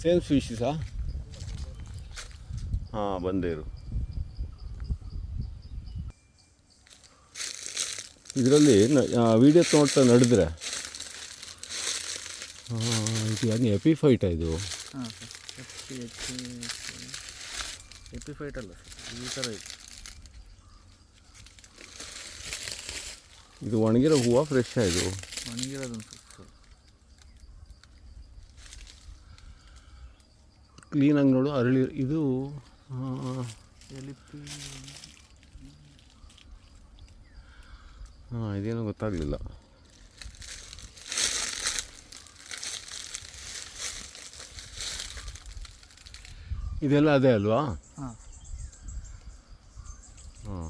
Same ಸ್ಪೀಷೀಸಾ? ಹಾಂ, ಬಂದೇರು. ಇದರಲ್ಲಿ video ನೋಡ್ತಾ ನಡೆದ್ರೆ ಇದು ಏನು ಎಪಿಫೈಟಾ ಇದು? ಹಾಂ ಎಪಿಫೈಟ್ ಅಲ್ಲ ಸರ್, ಈ ಥರ ಇದೆ. ಇದು ಒಣಗಿರೋ ಹೂವು ಫ್ರೆಶ್ ಇದು? ಒಣಗಿರೋದು ಸರ್. ಕ್ಲೀನಾಗಿ ನೋಡು. ಅರಳಿ ಇದು ಎಲಿಪಿ. ಹಾಂ, ಇದೇನೋ ಗೊತ್ತಾಗಲಿಲ್ಲ. ಇದೆಲ್ಲ ಅದೇ ಅಲ್ವಾ? ಹಾಂ ಹಾಂ.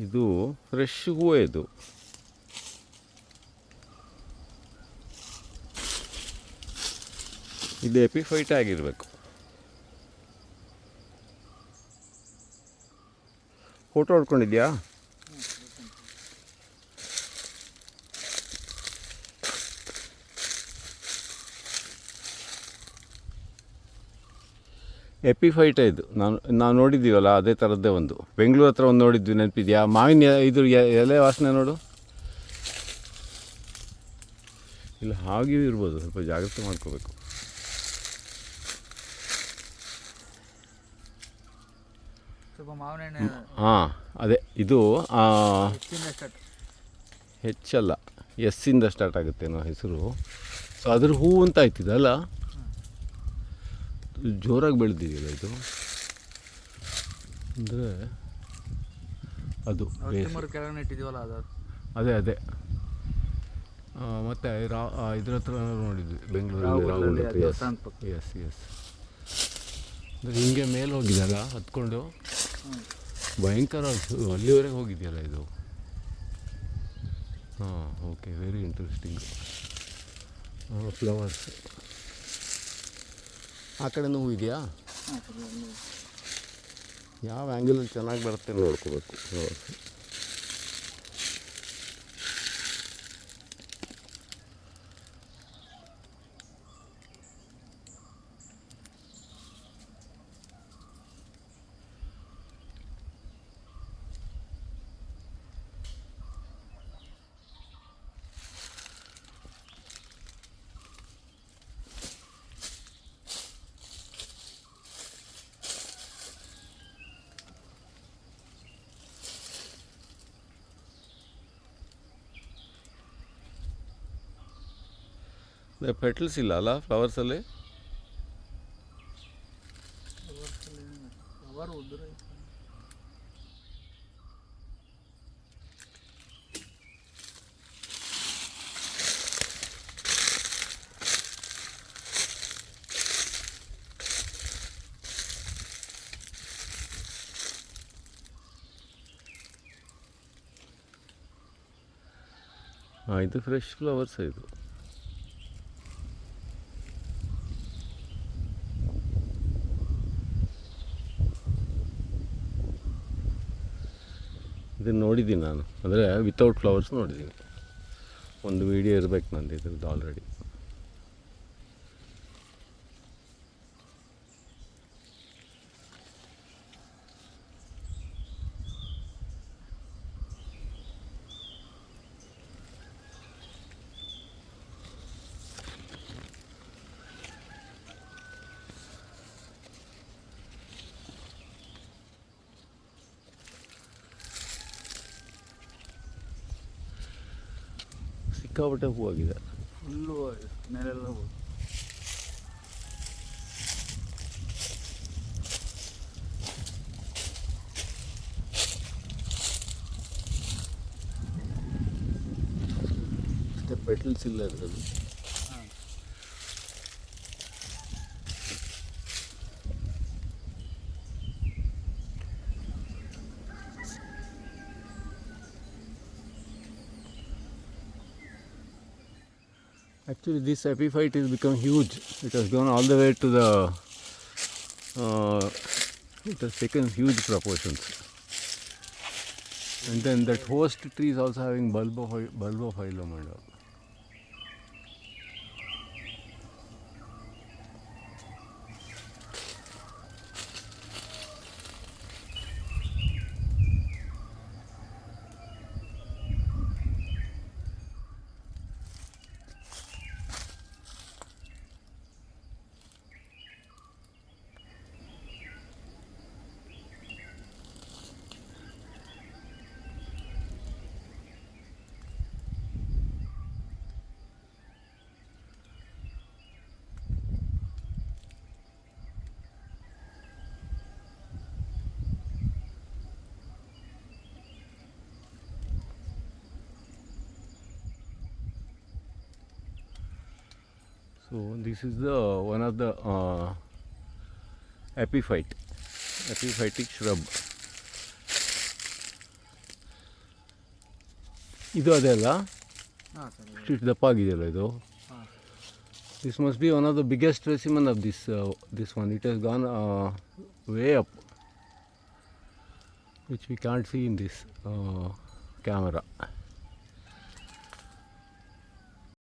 ಇದು ಫ್ರೆಶ್ ಹೂವು. ಇದು ಇದು ಎಪಿಫೈಟ್ ಆಗಿರಬೇಕು. ಫೋಟೋ ಹೊಡ್ಕೊಂಡಿದ್ಯಾ? ಎಪಿಫೈಟ ಇದು. ನಾವು ನೋಡಿದ್ದೀವಲ್ಲ ಅದೇ ಥರದ್ದೇ ಒಂದು. ಬೆಂಗಳೂರು ಹತ್ರ ಒಂದು ನೋಡಿದ್ವಿ, ನೆನಪಿದೆಯಾ? ಮಾವಿನ ಇದು ಎಲೆ ವಾಸನೆ ನೋಡು. ಇಲ್ಲ ಹಾಗೆಯೂ ಇರ್ಬೋದು, ಸ್ವಲ್ಪ ಜಾಗ್ರತೆ ಮಾಡ್ಕೋಬೇಕು. ಹಾಂ, ಅದೇ ಇದು ಹೆಚ್ಚಲ್ಲ, ಎಸ್ಸಿಂದ ಸ್ಟಾರ್ಟ್ ಆಗುತ್ತೇನೋ ಹೆಸರು. ಸೊ ಅದ್ರ ಹೂವು ಅಂತ ಆಯ್ತಿದಲ್ಲ, ಜೋರಾಗಿ ಬೆಳೆದಿದೆಯಲ್ಲ ಇದು. ಅಂದರೆ ಅದು ಅದೇ ಅದೇ. ಮತ್ತು ಇದ್ರ ಹತ್ರ ನೋಡಿದ್ವಿ ಬೆಂಗಳೂರಲ್ಲಿ. Yes yes. ಅಂದರೆ ಹಿಂಗೆ ಮೇಲೆ ಹೋಗಿದೆಯಲ್ಲ ಹತ್ಕೊಂಡು, ಭಯಂಕರ ಅಲ್ಲಿವರೆಗೆ ಹೋಗಿದೆಯಲ್ಲ ಇದು. ಹಾಂ, ಓಕೆ, ವೆರಿ ಇಂಟ್ರೆಸ್ಟಿಂಗ್. ಫ್ಲವರ್ಸ್ ಆ ಕಡೆನೂ ಹೂ ಇದೆಯಾ? ಯಾವ ಆ್ಯಂಗಲಲ್ಲಿ ಚೆನ್ನಾಗಿ ಬರುತ್ತೆ ನೋಡ್ಕೋಬೇಕು ಫ್ಲವರ್ಸ್. ಪೆಟಲ್ಸ್ ಇಲ್ಲ ಅಲ್ಲ ಫ್ಲವರ್ಸಲ್ಲಿ? ಹಾಂ, ಇದು ಫ್ರೆಶ್ ಫ್ಲವರ್ಸ್ ಇದು. ಇದನ್ನು ನೋಡಿದ್ದೀನಿ ನಾನು, ಅಂದರೆ ವಿತೌಟ್ ಫ್ಲವರ್ಸ್ ನೋಡಿದ್ದೀನಿ. ಒಂದು ವೀಡಿಯೋ ಇರಬೇಕು ನಂದು ಇದ್ರದ್ದು ಆಲ್ರೆಡಿ. ಸಿಕ್ಕಾಪಟ್ಟೆ ಹೂವಾಗಿದೆ, ಫುಲ್ಲು ಮೇಲೆಲ್ಲ ಹೂವು. ಮತ್ತು ಪೆಟಲ್ಸ್ ಇಲ್ಲ ಅದರಲ್ಲಿ. Actually, this epiphyte has become huge. It has gone all the way to the. It has taken huge proportions. And then that host tree is also having bulbophyllum and all. So this is the one of the epiphytic shrub. ಇದು ಅದೇ ಅಲ್ಲ, ಹಾಂ sir ಇಷ್ಟು ದಪ್ಪ ಆಗಿದೆಯಲ್ಲ ಇದು. ಹಾಂ This must be one of the biggest specimen of this one. It has gone way up, which we can't see in this camera.